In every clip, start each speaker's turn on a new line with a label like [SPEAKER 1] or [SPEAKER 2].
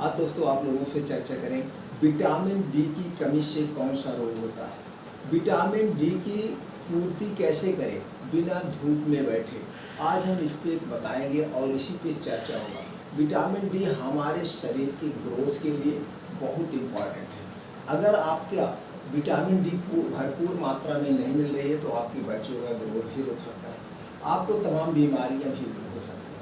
[SPEAKER 1] आज दोस्तों आप लोगों से चर्चा करें विटामिन डी की कमी से कौन सा रोग होता है। विटामिन डी की पूर्ति कैसे करें बिना धूप में बैठे, आज हम इस पे बताएंगे और इसी पे चर्चा होगा। विटामिन डी हमारे शरीर की ग्रोथ के लिए बहुत इम्पॉर्टेंट है। अगर आपका विटामिन डी भरपूर मात्रा में नहीं मिल रही है तो आपके बच्चों का ग्रोथ भी रुक सकता है, आपको तमाम बीमारियां भी हो सकती हैं।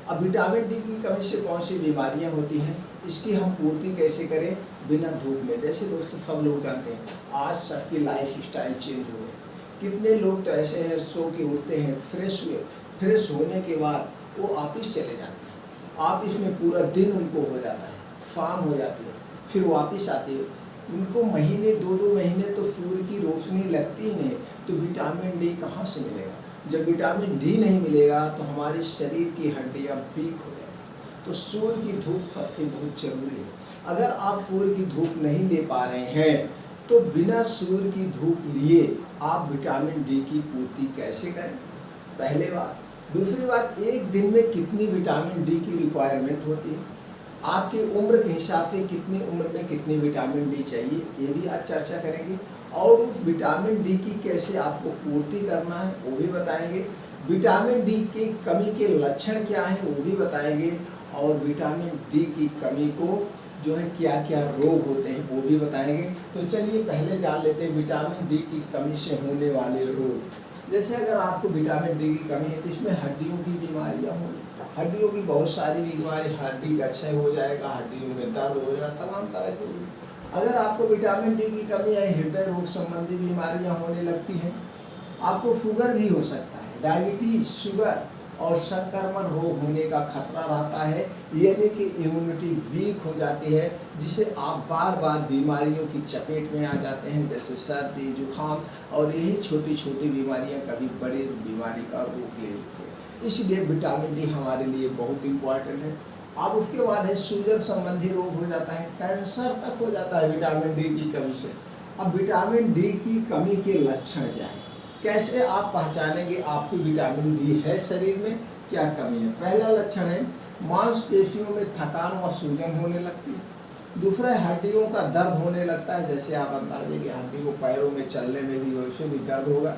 [SPEAKER 1] अब विटामिन डी की कमी से कौन सी बीमारियां होती हैं, इसकी हम पूर्ति कैसे करें बिना धूप में। जैसे दोस्तों सब लोग जानते हैं आज सबकी लाइफ स्टाइल चेंज हो गई। कितने लोग तो ऐसे हैं सो के उठते हैं, फ्रेश होने के बाद वो ऑफिस चले जाते हैं। ऑफिस में पूरा दिन उनको हो जाता है, शाम हो जाती है, फिर वापस आते हैं। उनको महीने दो महीने तो सूर्य की रोशनी लगती ही नहीं, तो विटामिन डी कहाँ से मिलेगा। जब विटामिन डी नहीं मिलेगा तो हमारे शरीर की हड्डियाँ वीक हो जाएगी। तो सूर्य की धूप सबसे बहुत जरूरी है। अगर आप सूर्य की धूप नहीं ले पा रहे हैं तो बिना सूर्य की धूप लिए आप विटामिन डी की पूर्ति कैसे करें, पहले बात। दूसरी बात, एक दिन में कितनी विटामिन डी की रिक्वायरमेंट होती है, आपकी उम्र के हिसाब से कितनी उम्र में कितनी विटामिन डी चाहिए, ये भी आज चर्चा करेंगे। और उस विटामिन डी की कैसे आपको पूर्ति करना है वो भी बताएंगे। विटामिन डी की कमी के लक्षण क्या हैं वो भी बताएंगे। और विटामिन डी की कमी को जो है क्या क्या रोग होते हैं वो भी बताएंगे। तो चलिए पहले जान लेते हैं विटामिन डी की कमी से होने वाले रोग। जैसे अगर आपको विटामिन डी की कमी है तो इसमें हड्डियों की बीमारियां होंगी, हड्डियों की बहुत सारी बीमारी, हड्डी का क्षय हो जाएगा, हड्डियों में दर्द हो जाएगा, तमाम तरह की। अगर आपको विटामिन डी की कमी है, हृदय रोग संबंधी बीमारियां होने लगती हैं, आपको शुगर भी हो सकता है, डायबिटीज, शुगर और संक्रमण रोग होने का खतरा रहता है। यानी कि इम्यूनिटी वीक हो जाती है, जिससे आप बार बार बीमारियों की चपेट में आ जाते हैं, जैसे सर्दी, जुकाम, और यही छोटी छोटी बीमारियां कभी बड़ी बीमारी का रूप ले लेती हैं। इसलिए विटामिन डी हमारे लिए बहुत इम्पॉर्टेंट है। अब उसके बाद है शुगर संबंधी रोग हो जाता है, कैंसर तक हो जाता है विटामिन डी की कमी से। अब विटामिन डी की कमी के लक्षण क्या है, कैसे आप पहचानेंगे आपकी विटामिन डी है शरीर में, क्या कमी है। पहला लक्षण है मांसपेशियों में थकान व सूजन होने लगती है। दूसरा है हड्डियों का दर्द होने लगता है, जैसे आप अंदाजे की हड्डी को पैरों में चलने में भी वैसे भी दर्द होगा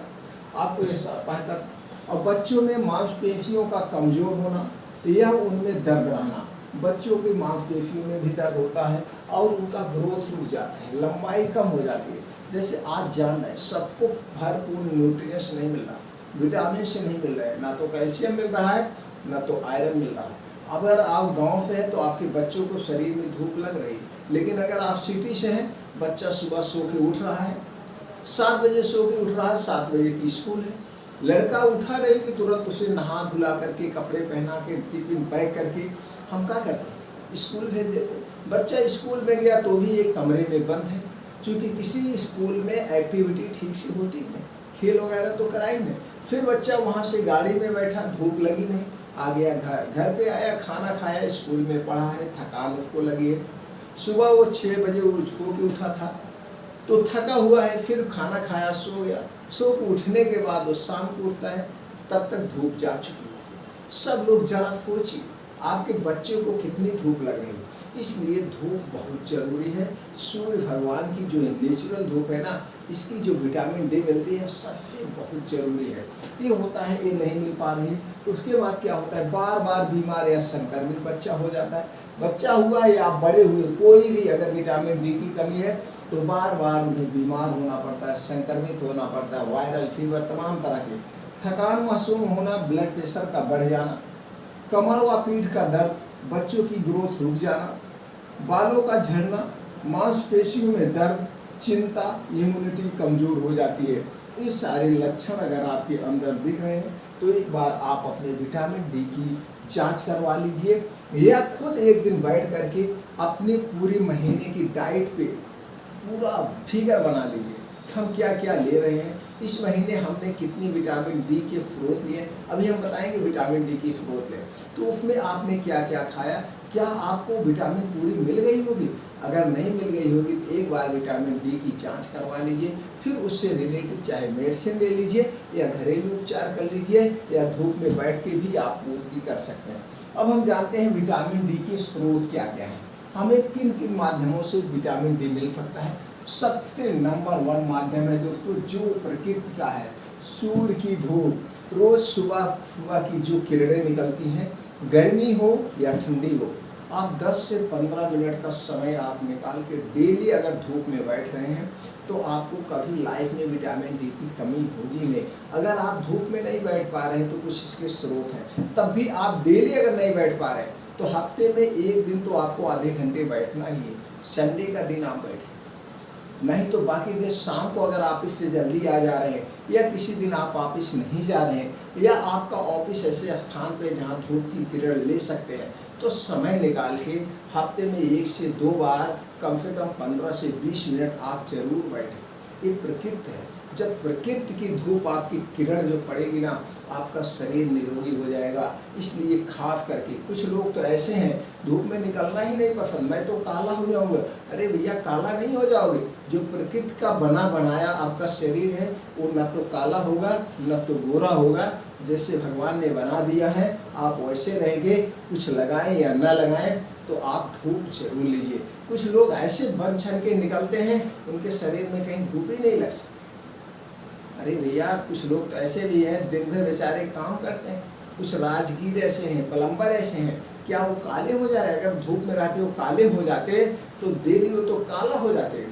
[SPEAKER 1] आपको ऐसा पहकर। और बच्चों में मांसपेशियों का कमजोर होना या उनमें दर्द रहना, बच्चों की मांसपेशियों में भी दर्द होता है और उनका ग्रोथ रुक जाता है, लंबाई कम हो जाती है। जैसे आज जान रहे हैं सबको भरपूर न्यूट्रिएंट्स नहीं मिल रहा, विटामिन से नहीं मिल रहा है, ना तो कैल्शियम मिल रहा है ना तो आयरन मिल रहा है। अगर आप गांव से हैं तो आपके बच्चों को शरीर में धूप लग रही है, लेकिन अगर आप सिटी से हैं, बच्चा सुबह सो के उठ रहा है, 7 बजे सो के उठ रहा है, 7 बजे की स्कूल है, लड़का उठा नहीं कि तुरंत उसे नहा धुला करके कपड़े पहना के टिफिन पैक करके हम क्या करते हैं स्कूल भेज देते हैं। बच्चा स्कूल में गया तो भी एक कमरे में बंद है, क्योंकि किसी स्कूल में एक्टिविटी ठीक से होती नहीं, खेल वगैरह तो कराई नहीं। फिर बच्चा वहाँ से गाड़ी में बैठा, धूप लगी नहीं, आ गया घर पे आया, खाना खाया, स्कूल में पढ़ा है, थकान उसको लगी है। सुबह वो 6 बजे सो के उठा था तो थका हुआ है, फिर खाना खाया, सो गया, सो के उठने के बाद वो शाम को उठता है, तब तक धूप जा चुकी है। सब लोग जरा सोचिए आपके बच्चे को कितनी धूप लग रही है। इसलिए धूप बहुत जरूरी है। सूर्य भगवान की जो नेचुरल धूप है ना, इसकी जो विटामिन डी मिलती है सबसे बहुत जरूरी है। ये होता है ये नहीं मिल पा रही है, उसके बाद क्या होता है बार बार बीमार या संक्रमित बच्चा हो जाता है। बच्चा हुआ या बड़े हुए कोई भी अगर विटामिन डी की कमी है तो बार बार उन्हें बीमार होना पड़ता है, संक्रमित होना पड़ता है, वायरल फीवर, तमाम तरह के थकान मासूम होना, ब्लड प्रेशर का बढ़ जाना, कमर व पीठ का दर्द, बच्चों की ग्रोथ रुक जाना, बालों का झड़ना, मांसपेशियों में दर्द, चिंता, इम्यूनिटी कमजोर हो जाती है। ये सारे लक्षण अगर आपके अंदर दिख रहे हैं तो एक बार आप अपने विटामिन डी की जांच करवा लीजिए, या खुद एक दिन बैठ करके अपने पूरे महीने की डाइट पे पूरा फिगर बना लीजिए, हम क्या क्या ले रहे हैं, इस महीने हमने कितनी विटामिन डी के स्रोत लिए। अभी हम बताएंगे विटामिन डी की स्रोत लें तो उसमें आपने क्या क्या खाया, क्या आपको विटामिन पूरी मिल गई होगी। अगर नहीं मिल गई होगी तो एक बार विटामिन डी की जांच करवा लीजिए, फिर उससे रिलेटेड चाहे मेडिसिन ले लीजिए या घरेलू उपचार कर लीजिए, या धूप में बैठ के भी आप पूर्ति कर सकते हैं। अब हम जानते हैं विटामिन डी के स्रोत क्या क्या हैं। हमें किन किन माध्यमों से विटामिन डी मिल सकता है? सबसे नंबर 1 माध्यम है दोस्तों जो प्रकृति का है, सूर्य की धूप। रोज सुबह सुबह की जो किरणें निकलती हैं, गर्मी हो या ठंडी हो, आप 10 से 15 मिनट का समय आप निकाल के डेली अगर धूप में बैठ रहे हैं तो आपको कभी लाइफ में विटामिन डी की कमी होगी नहीं। अगर आप धूप में नहीं बैठ पा रहे हैं तो कुछ इसके स्रोत हैं, तब भी आप डेली अगर नहीं बैठ पा रहे हैं तो हफ्ते में एक दिन तो आपको आधे घंटे बैठना ही है। संडे का दिन आप बैठें, नहीं तो बाकी दिन शाम को अगर ऑफिस से जल्दी आ जा रहे हैं या किसी दिन आप ऑफिस नहीं जा रहे हैं या आपका ऑफिस ऐसे स्थान पे जहाँ धूप की किरण ले सकते हैं, तो समय निकाल के हफ्ते में 1 से 2 बार कम से कम 15 से 20 मिनट आप जरूर बैठें। ये प्रकृति है, जब प्रकृति की धूप आपकी किरण जो पड़ेगी ना, आपका शरीर निरोगी हो जाएगा। इसलिए खास करके कुछ लोग तो ऐसे हैं धूप में निकलना ही नहीं पसंद, मैं तो काला हो जाऊंगा। अरे भैया काला नहीं हो जाओगे, जो प्रकृति का बना बनाया आपका शरीर है वो न तो काला होगा न तो गोरा होगा। जैसे भगवान ने बना दिया है आप वैसे रहेंगे, कुछ लगाएं या न लगाएं तो आप धूप जरूर लीजिए। कुछ लोग ऐसे बन छन के निकलते हैं उनके शरीर में कहीं धूप ही नहीं लग सकती। अरे भैया कुछ लोग तो ऐसे भी हैं दिन भर बेचारे काम करते हैं, कुछ राजगीर ऐसे हैं, प्लम्बर ऐसे हैं, क्या वो काले हो जा रहे हैं? अगर धूप में रहते वो काले हो जाते तो डेली वो तो काला हो जाते।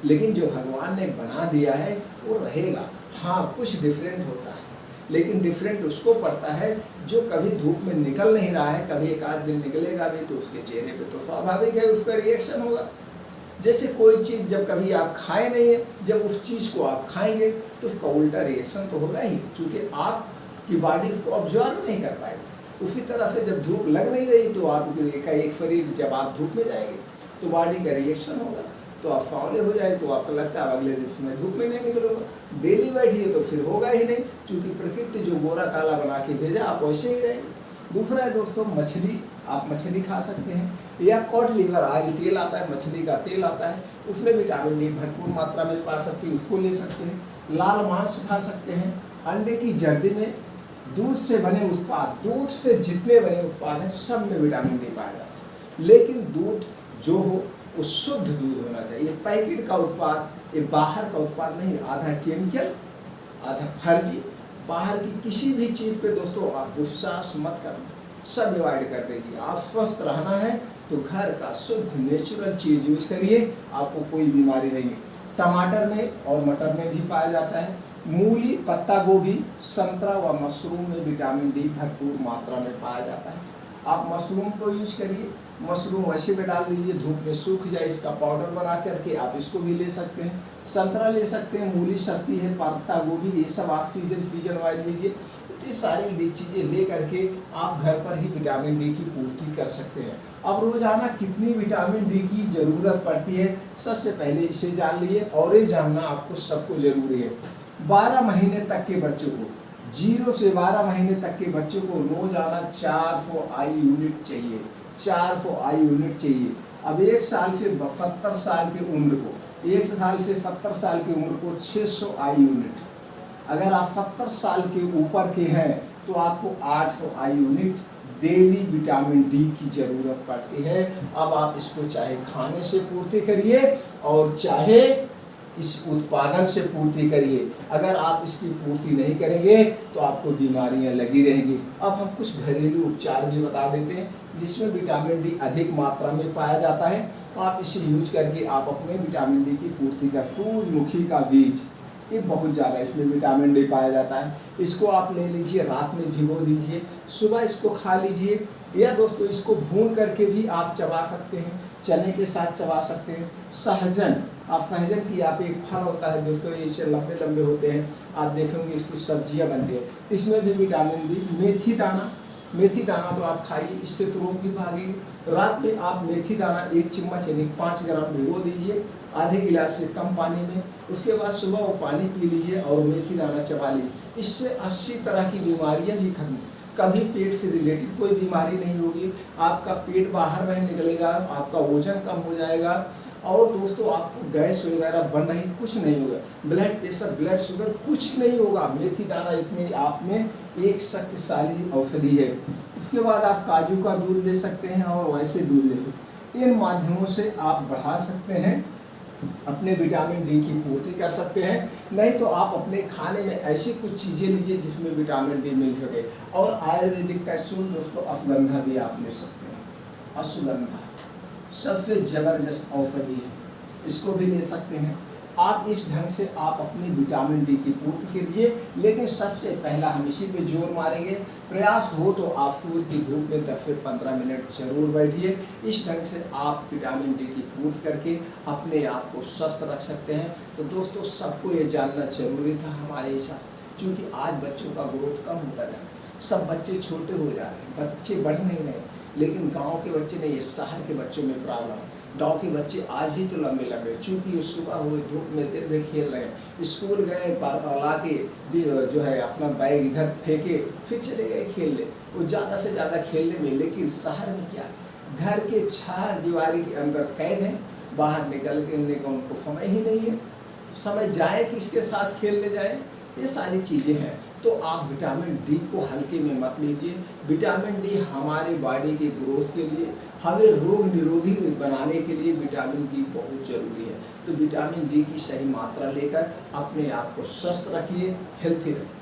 [SPEAKER 1] लेकिन जो भगवान ने बना दिया है वो रहेगा। हाँ कुछ डिफरेंट होता है, लेकिन डिफरेंट उसको पड़ता है जो कभी धूप में निकल नहीं रहा है, कभी एक आध दिन निकलेगा भी तो उसके चेहरे पे तो स्वाभाविक है उसका रिएक्शन होगा। जैसे कोई चीज़ जब कभी आप खाए नहीं है, जब उस चीज़ को आप खाएंगे तो उसका उल्टा रिएक्शन तो होगा ही, क्योंकि आपकी बॉडी उसको ऑब्जर्व नहीं कर पाएगी। उसी तरह से जब धूप लग नहीं रही तो आपका एक शरीर जब आप धूप में जाएंगे तो बॉडी का रिएक्शन होगा, तो आप फावले हो जाए तो आपको लगता है अगले दिन में धूप में नहीं निकलूंगा। डेली बैठिए तो फिर होगा ही नहीं, क्योंकि प्रकृति जो गोरा काला बना के भेजा आप वैसे ही रहेंगे। दूसरा है दोस्तों मछली, आप मछली खा सकते हैं, या कॉड लिवर ऑयल तेल आता है, मछली का तेल आता है, उसमें विटामिन डी भरपूर मात्रा में पा सकते हैं, उसको ले सकते हैं। लाल मांस खा सकते हैं, अंडे की जर्दी में दूध से बने उत्पाद, दूध से जितने बने उत्पाद हैं सब में विटामिन डी पाया जाता है। लेकिन दूध जो हो वो शुद्ध दूध होना चाहिए। पैकेट का उत्पाद, ये बाहर का उत्पाद नहीं, आधा केमिकल आधा फर्जी, बाहर की किसी भी चीज़ पे दोस्तों आप विश्वास मत करना, सब अवॉइड कर दीजिए। आप स्वस्थ रहना है तो घर का शुद्ध नेचुरल चीज़ यूज करिए, आपको कोई बीमारी नहीं है। टमाटर में और मटर में भी पाया जाता है, मूली, पत्ता गोभी, संतरा व मशरूम में विटामिन डी भरपूर मात्रा में पाया जाता है। आप मशरूम को यूज करिए, मशरूम वैसे में डाल दीजिए, धूप में सूख जाए, इसका पाउडर बना करके आप इसको भी ले सकते हैं। संतरा ले सकते हैं, मूली सस्ती है, पत्ता गोभी ये सब आप सीजन वाइज लीजिए। ये सारी चीज़ें ले करके आप घर पर ही विटामिन डी की पूर्ति कर सकते हैं। अब रोजाना कितनी विटामिन डी की ज़रूरत पड़ती है, सबसे पहले इसे जान लीजिए, और ये जानना आपको सबको ज़रूरी है। 12 महीने तक के बच्चों को, 0 से 12 महीने तक के बच्चों को रोजाना 400 आई यूनिट चाहिए, 400 आई यूनिट चाहिए। अब 1 साल से 70 साल की उम्र को, 1 साल से 70 साल की उम्र को 600 आई यूनिट। अगर आप 70 साल के ऊपर के हैं तो आपको 800 I unit daily vitamin D की ज़रूरत पड़ती है। अब आप इसको चाहे खाने से पूर्ति करिए और चाहे इस उत्पादन से पूर्ति करिए। अगर आप इसकी पूर्ति नहीं करेंगे तो आपको बीमारियां लगी रहेंगी। अब हम कुछ घरेलू उपचार भी बता देते हैं जिसमें विटामिन डी अधिक मात्रा में पाया जाता है। आप इसे यूज करके आप अपने विटामिन डी की पूर्ति कर। सूरजमुखी का बीज, ये बहुत ज़्यादा इसमें विटामिन डी पाया जाता है। इसको आप ले लीजिए, रात में भिगो दीजिए, सुबह इसको खा लीजिए, या दोस्तों इसको भून करके भी आप चबा सकते हैं, चने के साथ चबा सकते हैं। सहजन, आप सहजन की आप एक फल होता है दोस्तों, ये लंबे लंबे होते हैं, आप देखेंगे इसकी सब्जियां बनती है, इसमें भी विटामिन डी। मेथी दाना, मेथी दाना तो आप खाइए, इससे तो रोग भी भागेगी। रात में आप मेथी दाना 1 चम्मच यानी 5 ग्राम भिगो दीजिए आधे गिलास से कम पानी में, उसके बाद सुबह वो पानी पी लीजिए और मेथी दाना चबा लीजिए। इससे 80 तरह की बीमारियां भी खत्म। कभी पेट से रिलेटेड कोई बीमारी नहीं होगी, आपका पेट बाहर नहीं निकलेगा, आपका वजन कम हो जाएगा, और दोस्तों आपको गैस वगैरह बन रही कुछ नहीं होगा, ब्लड प्रेशर, ब्लड शुगर कुछ नहीं होगा। मेथी दाना इतने आप में एक शक्तिशाली औषधि है। उसके बाद आप काजू का दूध ले सकते हैं और वैसे दूध ले सकते हैं। इन माध्यमों से आप बढ़ा सकते हैं, अपने विटामिन डी की पूर्ति कर सकते हैं। नहीं तो आप अपने खाने में ऐसी कुछ चीज़ें लीजिए जिसमें विटामिन डी मिल सके। और आयुर्वेदिक कैप्सूल दोस्तों अश्वगंधा भी आप ले सकते हैं। अश्वगंधा सबसे ज़बरदस्त औषधि है, इसको भी ले सकते हैं आप। इस ढंग से आप अपनी विटामिन डी की पूर्ति कीजिए। लेकिन सबसे पहला हम इसी पे जोर मारेंगे, प्रयास हो तो आप सूर्य की धूप में 10 से 15 मिनट जरूर बैठिए। इस ढंग से आप विटामिन डी की पूर्ति करके अपने आप को स्वस्थ रख सकते हैं। तो दोस्तों सबको ये जानना जरूरी था हमारे हिसाब से, क्योंकि आज बच्चों का ग्रोथ कम होता जा रहा है, सब बच्चे छोटे हो जा रहे हैं, बच्चे बढ़ नहीं रहे। लेकिन गाँव के बच्चे नहीं, ये शहर के बच्चों में प्रॉब्लम है। गाँव के बच्चे आज भी तो लंबे लंबे, चूँकि सुबह हुए धूप में दिन में खेल रहे हैं, स्कूल गए ला के जो है अपना बैग इधर फेंके फिर चले गए खेलने, वो ज़्यादा से ज़्यादा खेलने में। लेकिन शहर में क्या, घर के 4 दीवारी के अंदर कैद हैं, बाहर निकलने का उनको समय ही नहीं है। समय जाए किसके साथ खेलने जाए, ये सारी चीज़ें हैं। तो आप विटामिन डी को हल्के में मत लीजिए। विटामिन डी हमारे बॉडी के ग्रोथ के लिए, हमें रोग निरोधी बनाने के लिए विटामिन डी बहुत ज़रूरी है। तो विटामिन डी की सही मात्रा लेकर अपने आप को स्वस्थ रखिए, हेल्थी रखिए।